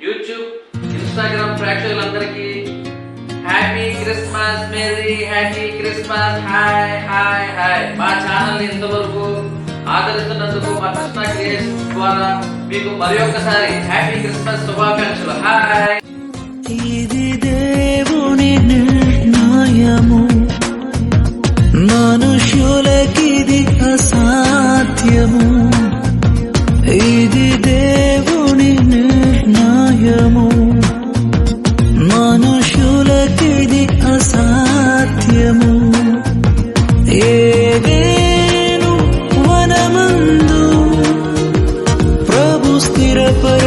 YouTube, Instagram ప్రేక్షకులందరికీ happy Christmas, merry happy Christmas. Hi hi hi. మా channel ఇంతవరకు ఆదరిస్తున్నందుకు మా కృష్ణ క్రియేషన్స్ ద్వారా మీకు మరి ఒక్కసారి హ్యాపీ క్రిస్మస్ శుభాకాంక్షలు. హాయ్. ఇది దేవుని నిర్ణయము, మనుషులకిది అసాధ్యము. ఇది దేవుని నిర్ణయము, మనుషులకిది అసాధ్యము. ఏదేను వనమందు ప్రభు స్థిరపర